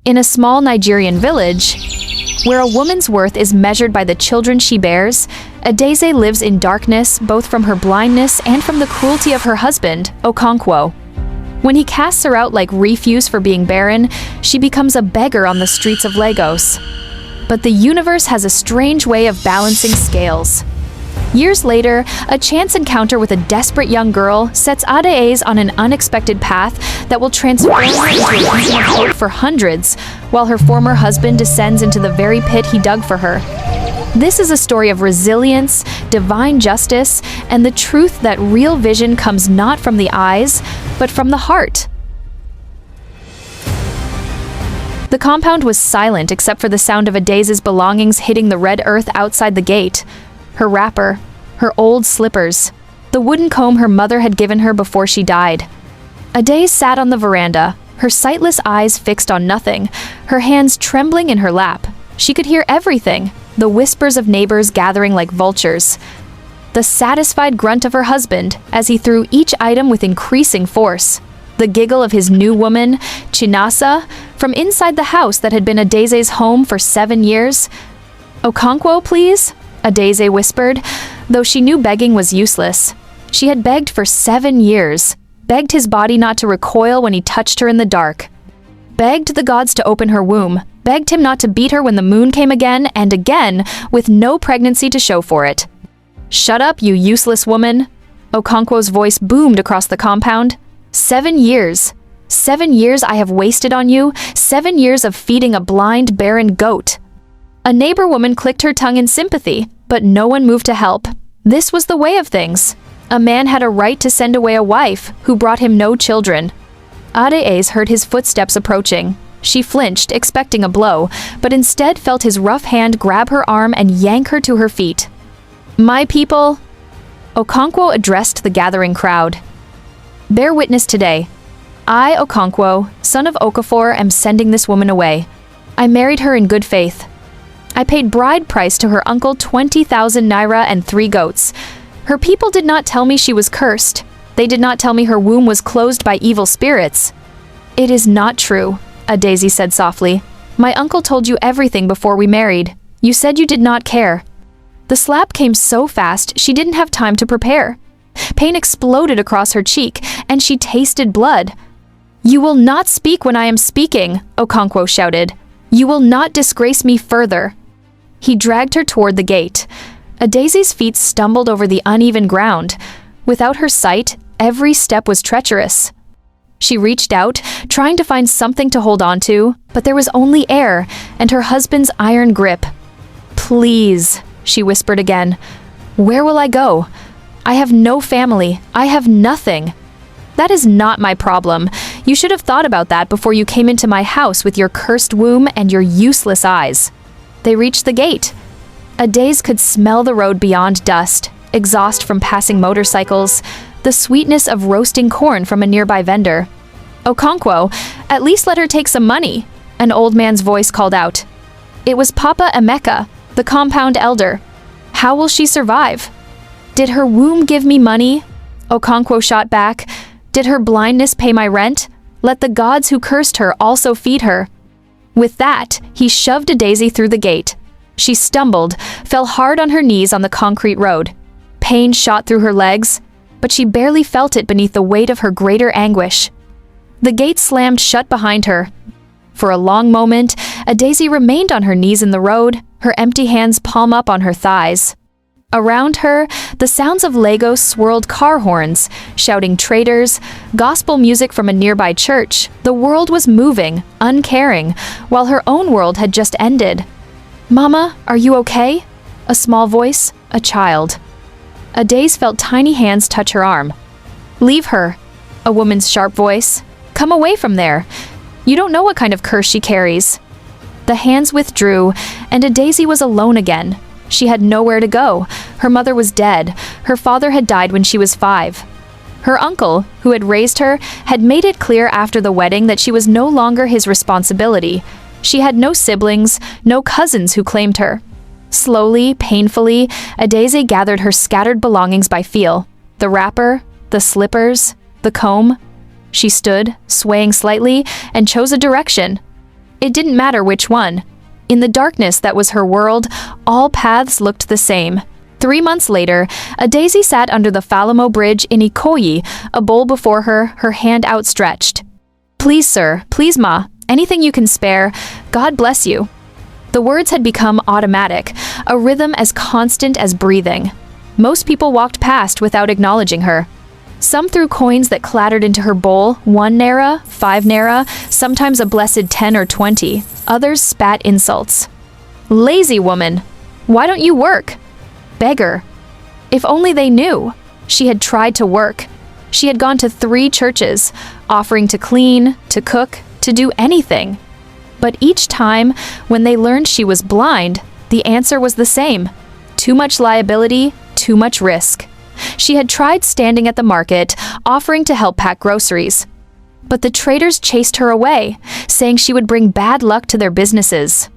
In a small Nigerian village, where a woman's worth is measured by the children she bears, Adaeze lives in darkness both from her blindness and from the cruelty of her husband, Okonkwo. When he casts her out like refuse for being barren, she becomes a beggar on the streets of Lagos. But the universe has a strange way of balancing scales. Years later, a chance encounter with a desperate young girl sets Adaeze on an unexpected path that will transform her into a beacon of hope for hundreds, while her former husband descends into the very pit he dug for her. This is a story of resilience, divine justice, and the truth that real vision comes not from the eyes, but from the heart. The compound was silent except for the sound of Adaeze's belongings hitting the red earth outside the gate. Her wrapper, her old slippers, the wooden comb her mother had given her before she died. Adaeze sat on the veranda, her sightless eyes fixed on nothing, her hands trembling in her lap. She could hear everything, the whispers of neighbors gathering like vultures, the satisfied grunt of her husband as he threw each item with increasing force, the giggle of his new woman, Chinasa, from inside the house that had been Adaeze's home for 7 years. "Okonkwo, please?" Adaeze whispered, though she knew begging was useless. She had begged for 7 years, begged his body not to recoil when he touched her in the dark, begged the gods to open her womb, begged him not to beat her when the moon came again and again, with no pregnancy to show for it. "Shut up, you useless woman!" Okonkwo's voice boomed across the compound. 7 years. 7 years I have wasted on you, 7 years of feeding a blind, barren goat. A neighbor woman clicked her tongue in sympathy, but no one moved to help. This was the way of things. A man had a right to send away a wife who brought him no children. Adaeze heard his footsteps approaching. She flinched, expecting a blow, but instead felt his rough hand grab her arm and yank her to her feet. "My people," Okonkwo addressed the gathering crowd. "Bear witness today. I, Okonkwo, son of Okafor, am sending this woman away. I married her in good faith. I paid bride price to her uncle 20,000 naira and 3 goats. Her people did not tell me she was cursed. They did not tell me her womb was closed by evil spirits." "It is not true," Adaeze said softly. "My uncle told you everything before we married. You said you did not care." The slap came so fast she didn't have time to prepare. Pain exploded across her cheek, and she tasted blood. "You will not speak when I am speaking," Okonkwo shouted. "You will not disgrace me further." He dragged her toward the gate. Adaeze's feet stumbled over the uneven ground. Without her sight, every step was treacherous. She reached out, trying to find something to hold on to, but there was only air and her husband's iron grip. "Please," she whispered again. "Where will I go? I have no family. I have nothing." "That is not my problem. You should have thought about that before you came into my house with your cursed womb and your useless eyes." They reached the gate. Adaeze could smell the road beyond dust, exhaust from passing motorcycles, the sweetness of roasting corn from a nearby vendor. "Okonkwo, at least let her take some money," an old man's voice called out. It was Papa Emeka, the compound elder. "How will she survive?" "Did her womb give me money?" Okonkwo shot back. "Did her blindness pay my rent? Let the gods who cursed her also feed her." With that, he shoved Adaeze through the gate. She stumbled, fell hard on her knees on the concrete road. Pain shot through her legs, but she barely felt it beneath the weight of her greater anguish. The gate slammed shut behind her. For a long moment, Adaeze remained on her knees in the road, her empty hands palm up on her thighs. Around her, the sounds of Lagos swirled car horns, shouting traders, gospel music from a nearby church. The world was moving, uncaring, while her own world had just ended. "Mama, are you okay?" A small voice, a child. Adaeze felt tiny hands touch her arm. "Leave her," a woman's sharp voice. "Come away from there. You don't know what kind of curse she carries." The hands withdrew, and Adaeze was alone again. She had nowhere to go. Her mother was dead. Her father had died when she was 5. Her uncle, who had raised her, had made it clear after the wedding that she was no longer his responsibility. She had no siblings, no cousins who claimed her. Slowly, painfully, Adaeze gathered her scattered belongings by feel. The wrapper, the slippers, the comb. She stood, swaying slightly, and chose a direction. It didn't matter which one. In the darkness that was her world, all paths looked the same. 3 months later, a Daisy sat under the Falamo Bridge in Ikoyi, a bowl before her, her hand outstretched. "Please, sir, please, ma, anything you can spare. God bless you." The words had become automatic, a rhythm as constant as breathing. Most people walked past without acknowledging her. Some threw coins that clattered into her bowl, 1 naira, 5 naira, sometimes a blessed 10 or 20. Others spat insults. "Lazy woman! Why don't you work? Beggar!" If only they knew. She had tried to work. She had gone to 3 churches, offering to clean, to cook, to do anything. But each time, when they learned she was blind, the answer was the same. Too much liability, too much risk. She had tried standing at the market, offering to help pack groceries. But the traders chased her away, saying she would bring bad luck to their businesses.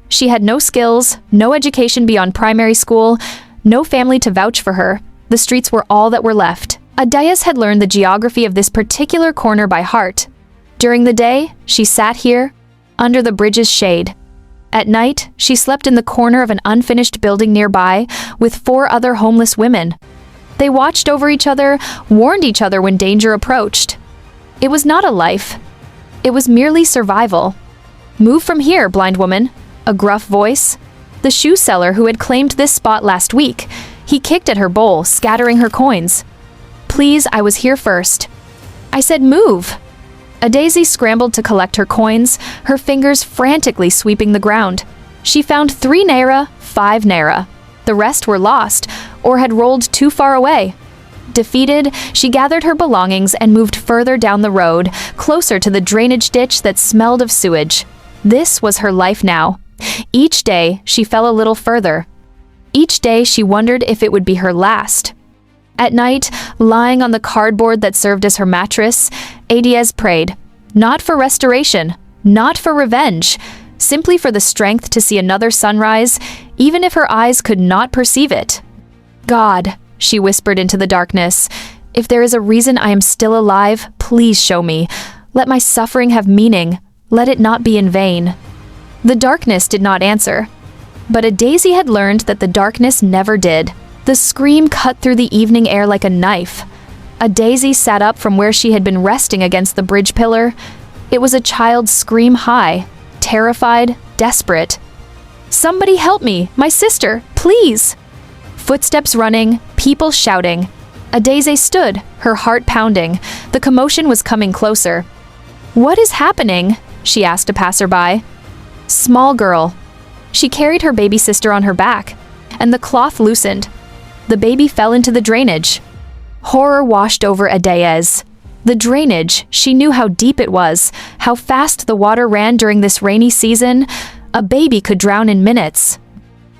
She had no skills, no education beyond primary school, no family to vouch for her. The streets were all that were left. Adayas had learned the geography of this particular corner by heart. During the day, she sat here, under the bridge's shade. At night, she slept in the corner of an unfinished building nearby with 4 other homeless women. They watched over each other, warned each other when danger approached. It was not a life. It was merely survival. "Move from here, blind woman," a gruff voice. The shoe seller who had claimed this spot last week. He kicked at her bowl, scattering her coins. "Please, I was here first." "I said move." A Daisy scrambled to collect her coins, her fingers frantically sweeping the ground. She found 3 naira, 5 naira. The rest were lost, or had rolled too far away. Defeated, she gathered her belongings and moved further down the road, closer to the drainage ditch that smelled of sewage. This was her life now. Each day, she fell a little further. Each day, she wondered if it would be her last. At night, lying on the cardboard that served as her mattress, Adiez prayed, not for restoration, not for revenge, simply for the strength to see another sunrise, even if her eyes could not perceive it. "God," she whispered into the darkness, "if there is a reason I am still alive, please show me. Let my suffering have meaning. Let it not be in vain." The darkness did not answer. But a Daisy had learned that the darkness never did. The scream cut through the evening air like a knife. A Daisy sat up from where she had been resting against the bridge pillar. It was a child's scream high, terrified, desperate. "Somebody help me! My sister! Please!" Footsteps running, people shouting. A Daisy stood, her heart pounding. The commotion was coming closer. "What is happening?" she asked a passerby. "Small girl." She carried her baby sister on her back, and the cloth loosened. The baby fell into the drainage. Horror washed over Adayez. The drainage, she knew how deep it was, how fast the water ran during this rainy season. A baby could drown in minutes.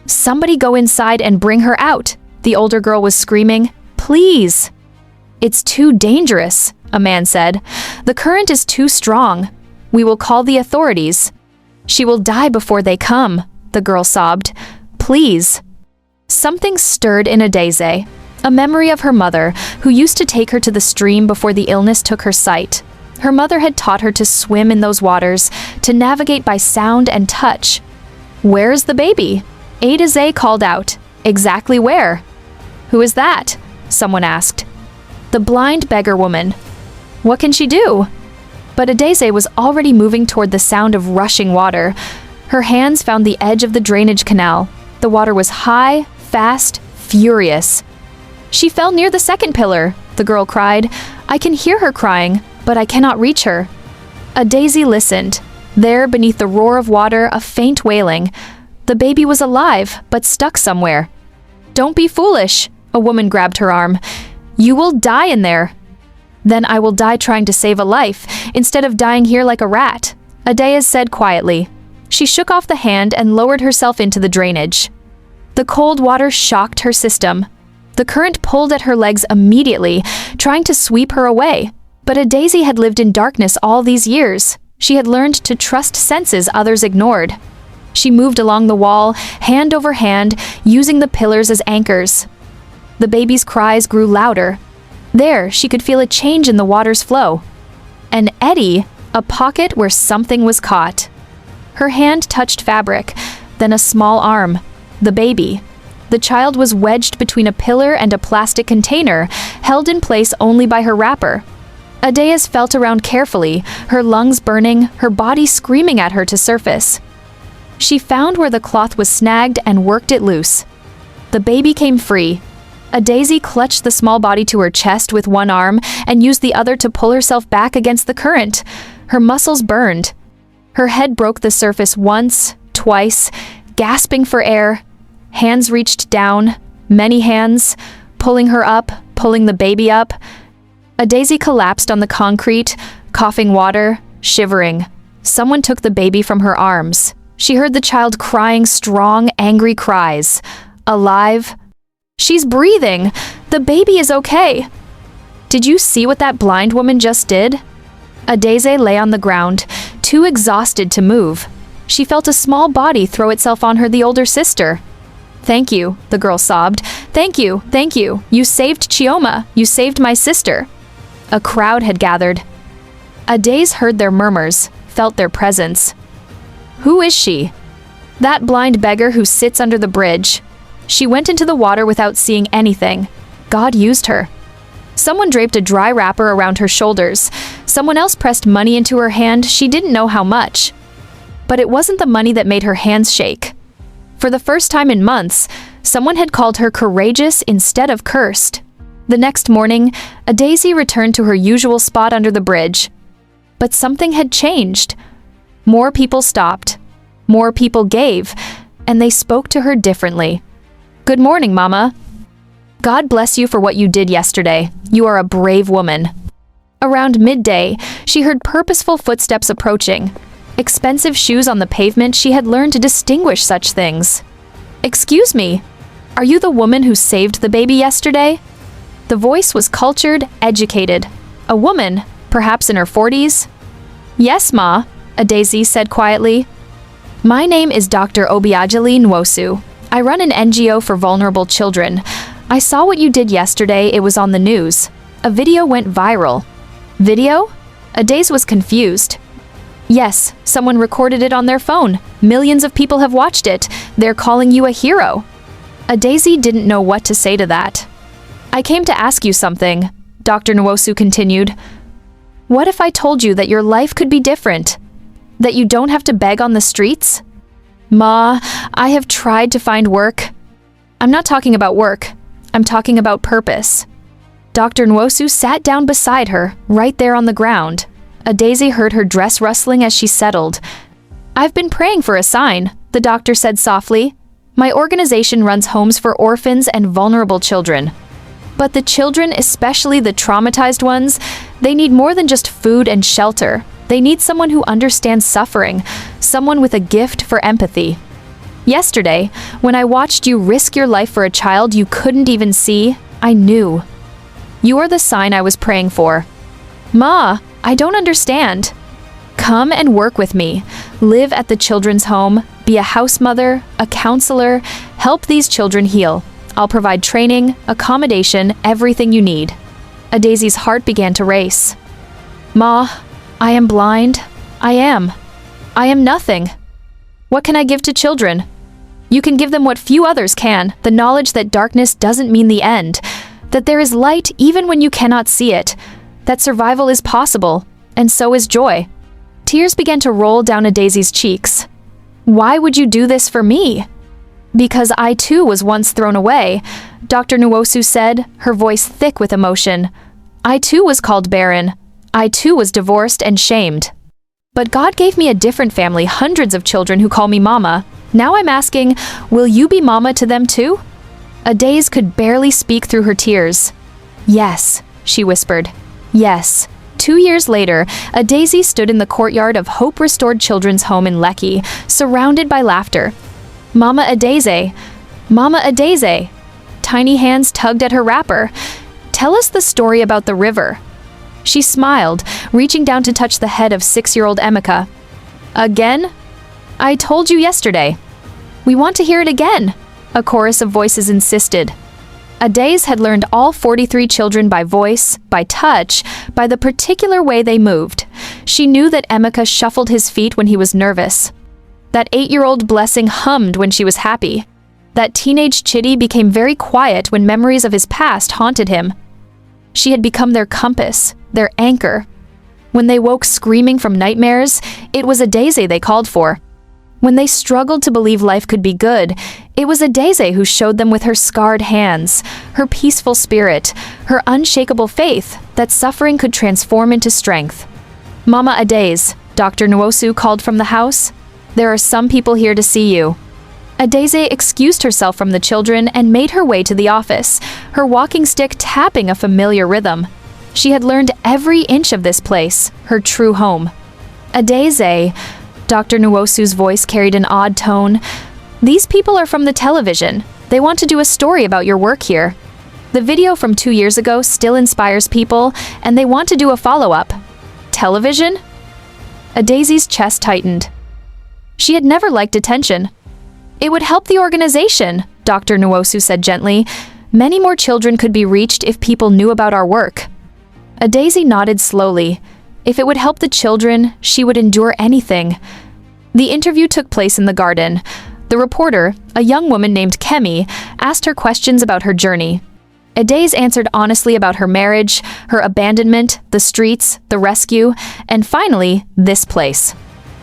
"Somebody go inside and bring her out," the older girl was screaming. "Please." "It's too dangerous," a man said. "The current is too strong. We will call the authorities." "She will die before they come," the girl sobbed. "Please." Something stirred in Adayze, a memory of her mother, who used to take her to the stream before the illness took her sight. Her mother had taught her to swim in those waters, to navigate by sound and touch. "Where's the baby?" Adayze called out. "Exactly where?" "Who is that?" someone asked. "The blind beggar woman." "What can she do?" But Adayze was already moving toward the sound of rushing water. Her hands found the edge of the drainage canal. The water was high, fast, furious. "She fell near the second pillar," the girl cried. "I can hear her crying, but I cannot reach her." A Daisy listened. There, beneath the roar of water, a faint wailing. The baby was alive, but stuck somewhere. "Don't be foolish," a woman grabbed her arm. "You will die in there." "Then I will die trying to save a life, instead of dying here like a rat," Adayez said quietly. She shook off the hand and lowered herself into the drainage. The cold water shocked her system. The current pulled at her legs immediately, trying to sweep her away. But a Daisy had lived in darkness all these years. She had learned to trust senses others ignored. She moved along the wall, hand over hand, using the pillars as anchors. The baby's cries grew louder. There, she could feel a change in the water's flow. An eddy, a pocket where something was caught. Her hand touched fabric, then a small arm. The baby. The child was wedged between a pillar and a plastic container, held in place only by her wrapper. Adayas felt around carefully, her lungs burning, her body screaming at her to surface. She found where the cloth was snagged and worked it loose. The baby came free. Adazi clutched the small body to her chest with one arm and used the other to pull herself back against the current. Her muscles burned. Her head broke the surface once, twice, gasping for air. Hands reached down, many hands, pulling her up, pulling the baby up. Adazi collapsed on the concrete, coughing water, shivering. Someone took the baby from her arms. She heard the child crying strong, angry cries. Alive. She's breathing. The baby is okay. Did you see what that blind woman just did? Adaze lay on the ground, too exhausted to move. She felt a small body throw itself on her, the older sister. Thank you, the girl sobbed. Thank you, thank you. You saved Chioma. You saved my sister. A crowd had gathered. Adaze heard their murmurs, felt their presence. Who is she? That blind beggar who sits under the bridge. She went into the water without seeing anything. God used her. Someone draped a dry wrapper around her shoulders. Someone else pressed money into her hand, she didn't know how much. But it wasn't the money that made her hands shake. For the first time in months, someone had called her courageous instead of cursed. The next morning, Adazi returned to her usual spot under the bridge. But something had changed. More people stopped. More people gave, and they spoke to her differently. Good morning, Mama. God bless you for what you did yesterday. You are a brave woman. Around midday, she heard purposeful footsteps approaching. Expensive shoes on the pavement, she had learned to distinguish such things. Excuse me, are you the woman who saved the baby yesterday? The voice was cultured, educated. A woman, perhaps in her 40s? Yes, Ma, Adazi said quietly. My name is Dr. Obiajali Nwosu. I run an NGO for vulnerable children. I saw what you did yesterday, it was on the news. A video went viral. Video? Adaze was confused. Yes, someone recorded it on their phone. Millions of people have watched it. They're calling you a hero. Adazi didn't know what to say to that. I came to ask you something, Dr. Nwosu continued. What if I told you that your life could be different? That you don't have to beg on the streets? Ma, I have tried to find work. I'm not talking about work. I'm talking about purpose. Dr. Nwosu sat down beside her, right there on the ground. Adazi heard her dress rustling as she settled. I've been praying for a sign, the doctor said softly. My organization runs homes for orphans and vulnerable children. But the children, especially the traumatized ones, they need more than just food and shelter. They need someone who understands suffering, someone with a gift for empathy. Yesterday, when I watched you risk your life for a child you couldn't even see, I knew. You are the sign I was praying for. Ma, I don't understand. Come and work with me. Live at the children's home, be a house mother, a counselor, help these children heal. I'll provide training, accommodation, everything you need. Adazi's heart began to race. Ma, I am blind. I am nothing. What can I give to children? You can give them what few others can, the knowledge that darkness doesn't mean the end, that there is light even when you cannot see it, that survival is possible, and so is joy. Tears began to roll down Adazi's cheeks. Why would you do this for me? Because I too was once thrown away, Dr. Nwosu said, her voice thick with emotion. I too was called barren. I too was divorced and shamed. But God gave me a different family, hundreds of children who call me Mama. Now I'm asking, will you be Mama to them too? Adaze could barely speak through her tears. Yes, she whispered. Yes. 2 years later, Adazi stood in the courtyard of Hope Restored Children's Home in Lekki, surrounded by laughter. Mama Adaze! Mama Adaze! Tiny hands tugged at her wrapper. Tell us the story about the river. She smiled, reaching down to touch the head of 6-year-old Emeka. Again? I told you yesterday. We want to hear it again, a chorus of voices insisted. Adaze had learned all 43 children by voice, by touch, by the particular way they moved. She knew that Emeka shuffled his feet when he was nervous. That 8-year-old blessing hummed when she was happy. That teenage chitty became very quiet when memories of his past haunted him. She had become their compass, their anchor. When they woke screaming from nightmares, it was Adeze they called for. When they struggled to believe life could be good, it was Adeze who showed them with her scarred hands, her peaceful spirit, her unshakable faith that suffering could transform into strength. Mama Adeze, Dr. Nwosu called from the house. There are some people here to see you. Adeze excused herself from the children and made her way to the office, her walking stick tapping a familiar rhythm. She had learned every inch of this place, her true home. Adeze, Dr. Nwosu's voice carried an odd tone. These people are from the television. They want to do a story about your work here. The video from 2 years ago still inspires people, and they want to do a follow-up. Television? Adeze's chest tightened. She had never liked attention. It would help the organization, Dr. Nwosu said gently. Many more children could be reached if people knew about our work. Adeze nodded slowly. If it would help the children, she would endure anything. The interview took place in the garden. The reporter, a young woman named Kemi, asked her questions about her journey. Adeze answered honestly about her marriage, her abandonment, the streets, the rescue, and finally, this place.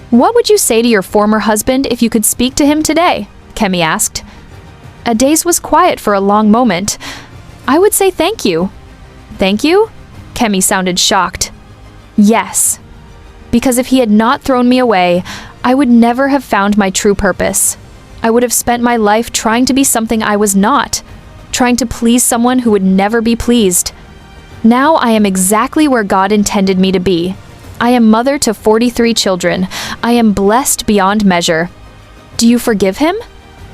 What would you say to your former husband if you could speak to him today? Kemi asked. Adeze was quiet for a long moment. I would say thank you. Thank you? Kemi sounded shocked. Yes. Because if he had not thrown me away, I would never have found my true purpose. I would have spent my life trying to be something I was not, trying to please someone who would never be pleased. Now I am exactly where God intended me to be. I am mother to 43 children. I am blessed beyond measure. Do you forgive him?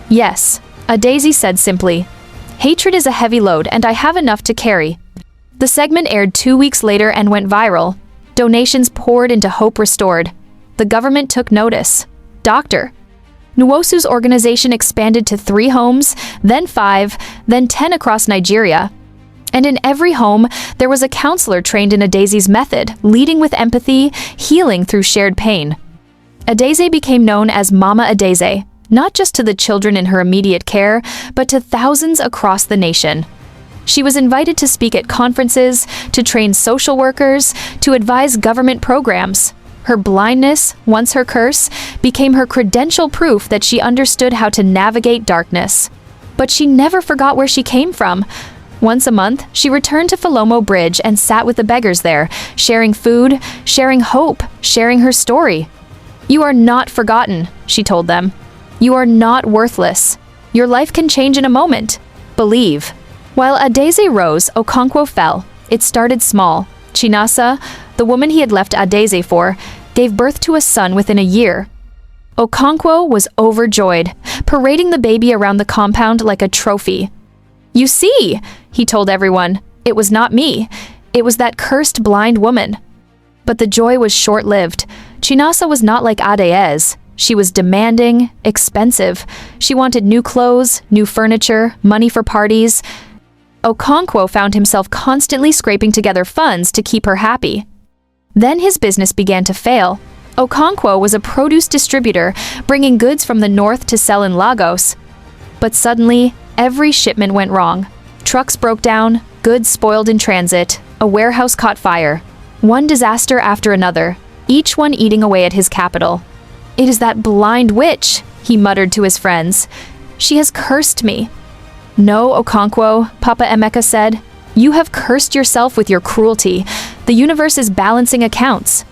Yes, Adeze said simply. Hatred is a heavy load, and I have enough to carry. The segment aired 2 weeks later and went viral. Donations poured into Hope Restored. The government took notice. Dr. Nwosu's organization expanded to 3 homes, then 5, then 10 across Nigeria. And in every home, there was a counselor trained in Adeze's method, leading with empathy, healing through shared pain. Adeze became known as Mama Adeze, not just to the children in her immediate care, but to thousands across the nation. She was invited to speak at conferences, to train social workers, to advise government programs. Her blindness, once her curse, became her credential proof that she understood how to navigate darkness. But she never forgot where she came from. Once a month, she returned to Falomo Bridge and sat with the beggars there, sharing food, sharing hope, sharing her story. You are not forgotten, she told them. You are not worthless. Your life can change in a moment. Believe. While Adeze rose, Okonkwo fell. It started small. Chinasa, the woman he had left Adeze for, gave birth to a son within a year. Okonkwo was overjoyed, parading the baby around the compound like a trophy. You see, he told everyone, it was not me. It was that cursed blind woman. But the joy was short-lived. Chinasa was not like Adeze. She was demanding, expensive. She wanted new clothes, new furniture, money for parties. Okonkwo found himself constantly scraping together funds to keep her happy. Then his business began to fail. Okonkwo was a produce distributor, bringing goods from the north to sell in Lagos. But suddenly, every shipment went wrong. Trucks broke down, goods spoiled in transit, a warehouse caught fire. One disaster after another, each one eating away at his capital. It is that blind witch, he muttered to his friends. She has cursed me. No, Okonkwo, Papa Emeka said. You have cursed yourself with your cruelty. The universe is balancing accounts.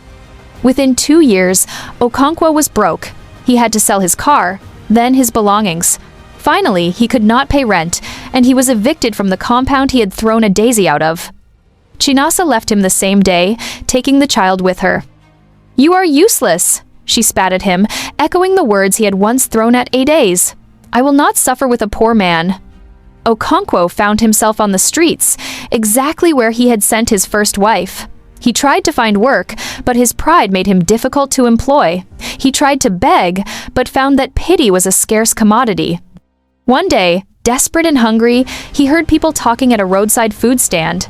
Within 2 years, Okonkwo was broke. He had to sell his car, then his belongings. Finally, he could not pay rent, and he was evicted from the compound he had thrown Adeze out of. Chinasa left him the same day, taking the child with her. You are useless, she spat at him, echoing the words he had once thrown at Adeze. I will not suffer with a poor man. Okonkwo found himself on the streets, exactly where he had sent his first wife. He tried to find work, but his pride made him difficult to employ. He tried to beg, but found that pity was a scarce commodity. One day, desperate and hungry, he heard people talking at a roadside food stand.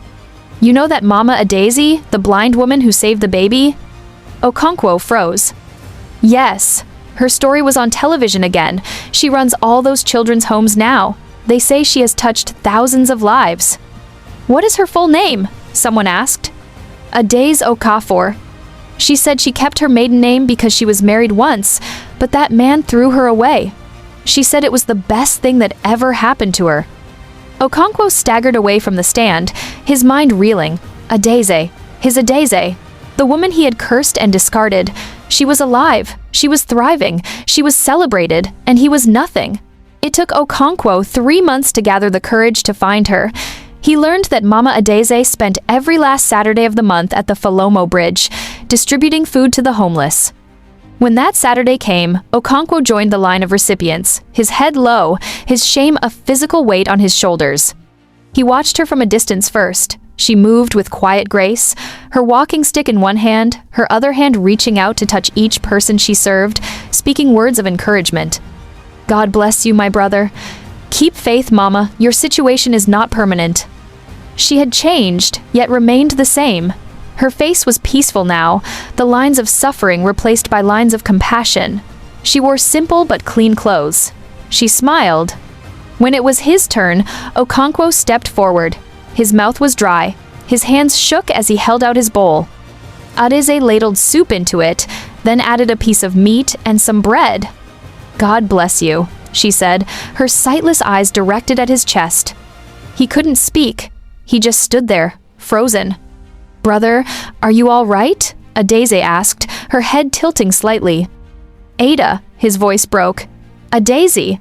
You know that Mama Adeze, the blind woman who saved the baby? Okonkwo froze. Yes. Her story was on television again. She runs all those children's homes now. They say she has touched thousands of lives. What is her full name? Someone asked. Adaze Okafor. She said she kept her maiden name because she was married once, but that man threw her away. She said it was the best thing that ever happened to her. Okonkwo staggered away from the stand, his mind reeling. Adaze. His Adaze. The woman he had cursed and discarded. She was alive. She was thriving. She was celebrated, and he was nothing. It took Okonkwo 3 months to gather the courage to find her. He learned that Mama Adaze spent every last Saturday of the month at the Falomo Bridge, distributing food to the homeless. When that Saturday came, Okonkwo joined the line of recipients, his head low, his shame a physical weight on his shoulders. He watched her from a distance first. She moved with quiet grace, her walking stick in one hand, her other hand reaching out to touch each person she served, speaking words of encouragement. God bless you, my brother. Keep faith, Mama. Your situation is not permanent. She had changed, yet remained the same. Her face was peaceful now, the lines of suffering replaced by lines of compassion. She wore simple but clean clothes. She smiled. When it was his turn, Okonkwo stepped forward. His mouth was dry. His hands shook as he held out his bowl. Adaze ladled soup into it, then added a piece of meat and some bread. God bless you, she said, her sightless eyes directed at his chest. He couldn't speak. He just stood there, frozen. Brother, are you all right? Adaze asked, her head tilting slightly. Ada, his voice broke. Adaze.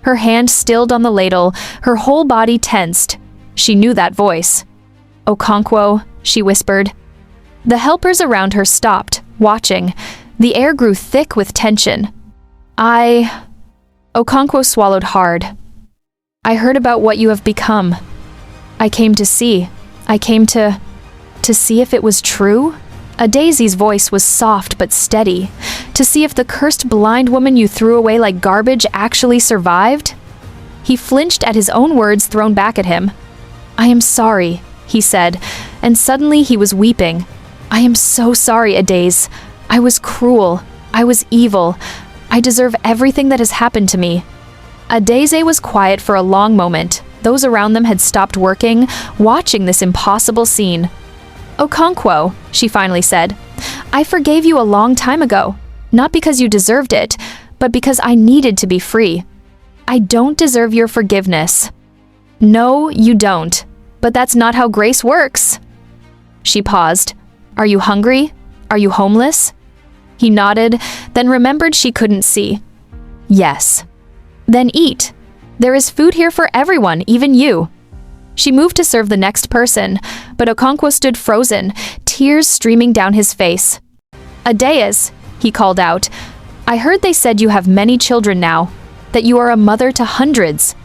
Her hand stilled on the ladle, her whole body tensed. She knew that voice. Okonkwo, she whispered. The helpers around her stopped, watching. The air grew thick with tension. Okonkwo swallowed hard. I heard about what you have become. I came to see. I came to see if it was true? Adaze's voice was soft but steady. To see if the cursed blind woman you threw away like garbage actually survived? He flinched at his own words thrown back at him. I am sorry, he said, and suddenly he was weeping. I am so sorry, Adaze. I was cruel. I was evil. I deserve everything that has happened to me. Adaze was quiet for a long moment. Those around them had stopped working, watching this impossible scene. Okonkwo, she finally said, I forgave you a long time ago, not because you deserved it, but because I needed to be free. I don't deserve your forgiveness. No, you don't, but that's not how grace works. She paused. Are you hungry? Are you homeless? He nodded, then remembered she couldn't see. Yes. Then eat. There is food here for everyone, even you. She moved to serve the next person, but Okonkwo stood frozen, tears streaming down his face. Adaze, he called out. I heard they said you have many children now, that you are a mother to hundreds.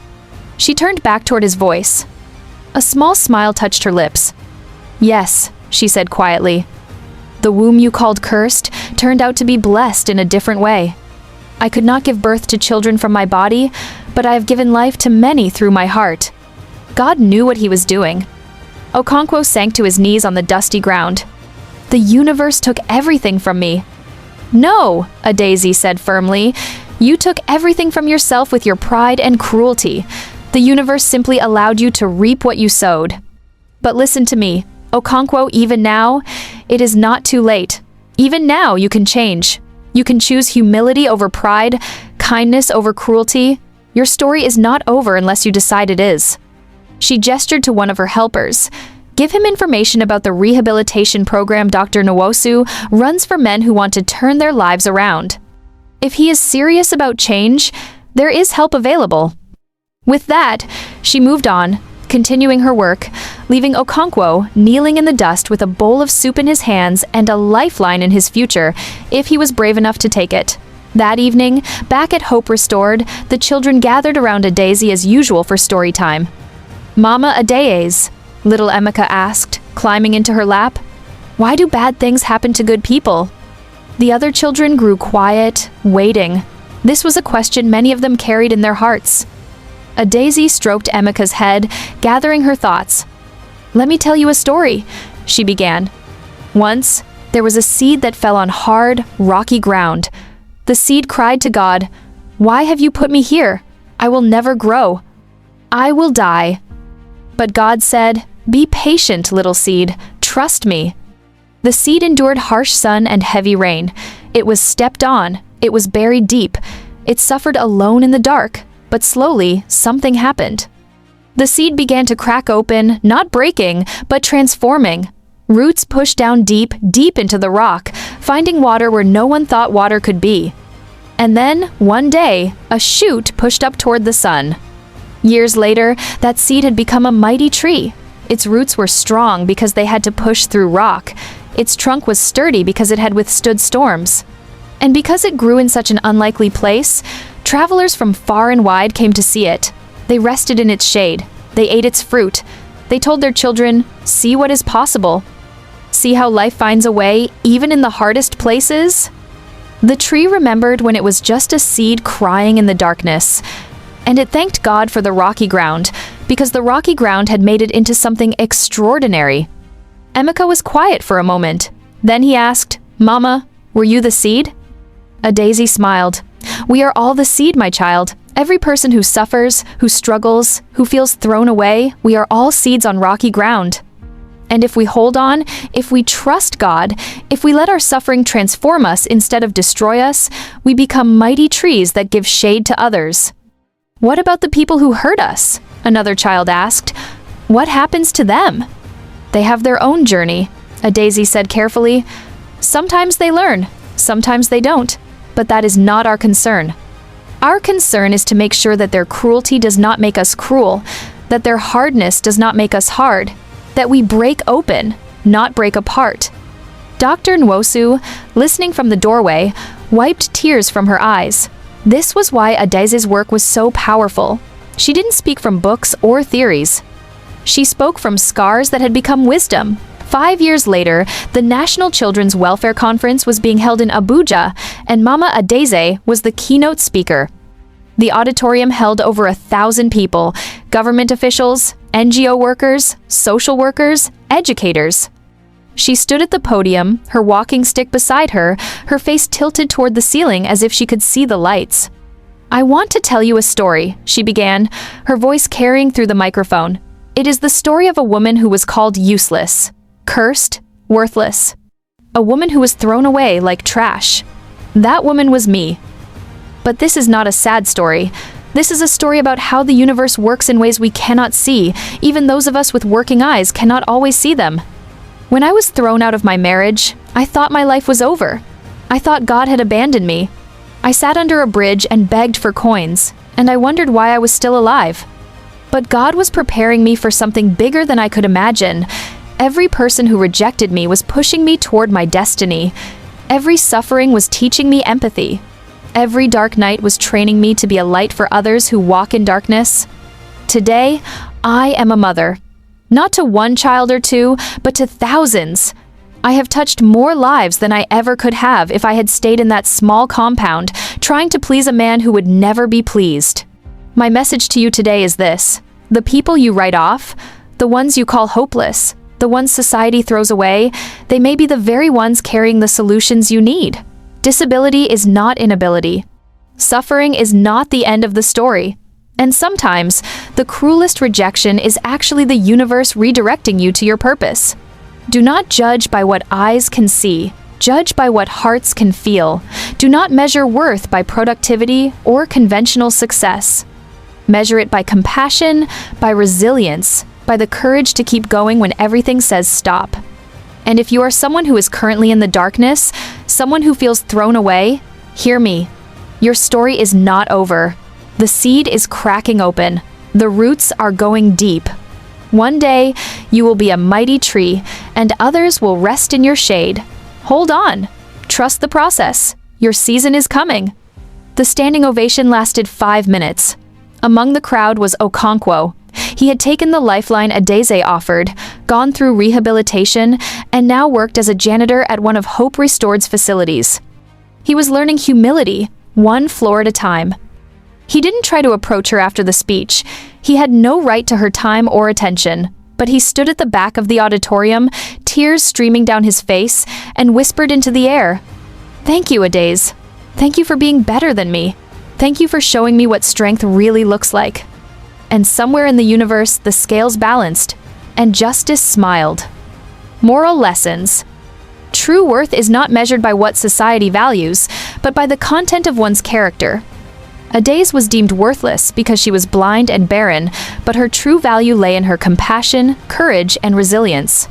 She turned back toward his voice. A small smile touched her lips. Yes, she said quietly. The womb you called cursed turned out to be blessed in a different way. I could not give birth to children from my body, but I have given life to many through my heart. God knew what he was doing. Okonkwo sank to his knees on the dusty ground. The universe took everything from me. No, Adaze said firmly. You took everything from yourself with your pride and cruelty. The universe simply allowed you to reap what you sowed. But listen to me, Okonkwo, even now, it is not too late. Even now you can change. You can choose humility over pride, kindness over cruelty. Your story is not over unless you decide it is. She gestured to one of her helpers. Give him information about the rehabilitation program Dr. Nwosu runs for men who want to turn their lives around. If he is serious about change, there is help available. With that, she moved on, continuing her work, leaving Okonkwo kneeling in the dust with a bowl of soup in his hands and a lifeline in his future, if he was brave enough to take it. That evening, back at Hope Restored, the children gathered around Adaze as usual for story time. Mama Adaze, little Emeka asked, climbing into her lap. Why do bad things happen to good people? The other children grew quiet, waiting. This was a question many of them carried in their hearts. Adaze stroked Emeka's head, gathering her thoughts. Let me tell you a story, she began. Once, there was a seed that fell on hard, rocky ground. The seed cried to God, "Why have you put me here? I will never grow. I will die." But God said, "Be patient, little seed. Trust me." The seed endured harsh sun and heavy rain. It was stepped on. It was buried deep. It suffered alone in the dark. But slowly, something happened. The seed began to crack open, not breaking, but transforming. Roots pushed down deep, deep into the rock, finding water where no one thought water could be. And then, one day, a shoot pushed up toward the sun. Years later, that seed had become a mighty tree. Its roots were strong because they had to push through rock. Its trunk was sturdy because it had withstood storms. And because it grew in such an unlikely place, travelers from far and wide came to see it. They rested in its shade. They ate its fruit. They told their children, "See what is possible. See how life finds a way, even in the hardest places." The tree remembered when it was just a seed crying in the darkness. And it thanked God for the rocky ground, because the rocky ground had made it into something extraordinary. Emeka was quiet for a moment. Then he asked, "Mama, were you the seed?" A daisy smiled. "We are all the seed, my child. Every person who suffers, who struggles, who feels thrown away, we are all seeds on rocky ground. And if we hold on, if we trust God, if we let our suffering transform us instead of destroy us, we become mighty trees that give shade to others." "What about the people who hurt us?" another child asked. "What happens to them?" "They have their own journey," a daisy said carefully. "Sometimes they learn, sometimes they don't, but that is not our concern. Our concern is to make sure that their cruelty does not make us cruel, that their hardness does not make us hard, that we break open, not break apart." Dr. Nwosu, listening from the doorway, wiped tears from her eyes. This was why Adaize's work was so powerful. She didn't speak from books or theories. She spoke from scars that had become wisdom. 5 years later, the National Children's Welfare Conference was being held in Abuja, and Mama Adaize was the keynote speaker. The auditorium held over 1,000 people, government officials, NGO workers, social workers, educators. She stood at the podium, her walking stick beside her, her face tilted toward the ceiling as if she could see the lights. "I want to tell you a story," she began, her voice carrying through the microphone. "It is the story of a woman who was called useless, cursed, worthless. A woman who was thrown away like trash. That woman was me. But this is not a sad story. This is a story about how the universe works in ways we cannot see. Even those of us with working eyes cannot always see them. When I was thrown out of my marriage, I thought my life was over. I thought God had abandoned me. I sat under a bridge and begged for coins, and I wondered why I was still alive. But God was preparing me for something bigger than I could imagine. Every person who rejected me was pushing me toward my destiny. Every suffering was teaching me empathy. Every dark night was training me to be a light for others who walk in darkness. Today, I am a mother. Not to one child or two, but to thousands. I have touched more lives than I ever could have if I had stayed in that small compound, trying to please a man who would never be pleased. My message to you today is this: the people you write off, the ones you call hopeless, the ones society throws away, they may be the very ones carrying the solutions you need. Disability is not inability. Suffering is not the end of the story. And sometimes, the cruelest rejection is actually the universe redirecting you to your purpose. Do not judge by what eyes can see. Judge by what hearts can feel. Do not measure worth by productivity or conventional success. Measure it by compassion, by resilience, by the courage to keep going when everything says stop. And if you are someone who is currently in the darkness, someone who feels thrown away, hear me. Your story is not over. The seed is cracking open. The roots are going deep. One day, you will be a mighty tree, and others will rest in your shade. Hold on. Trust the process. Your season is coming. The standing ovation lasted 5 minutes. Among the crowd was Okonkwo. He had taken the lifeline Adaize offered, gone through rehabilitation, and now worked as a janitor at one of Hope Restored's facilities. He was learning humility, one floor at a time. He didn't try to approach her after the speech. He had no right to her time or attention, but he stood at the back of the auditorium, tears streaming down his face, and whispered into the air, "Thank you, Adaize. Thank you for being better than me. Thank you for showing me what strength really looks like." And somewhere in the universe, the scales balanced, and justice smiled. Moral lessons. True worth is not measured by what society values, but by the content of one's character. Adese was deemed worthless because she was blind and barren, but her true value lay in her compassion, courage, and resilience.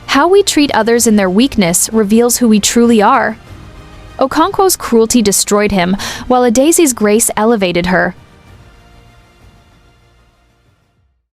How we treat others in their weakness reveals who we truly are. Okonkwo's cruelty destroyed him, while Adese's grace elevated her.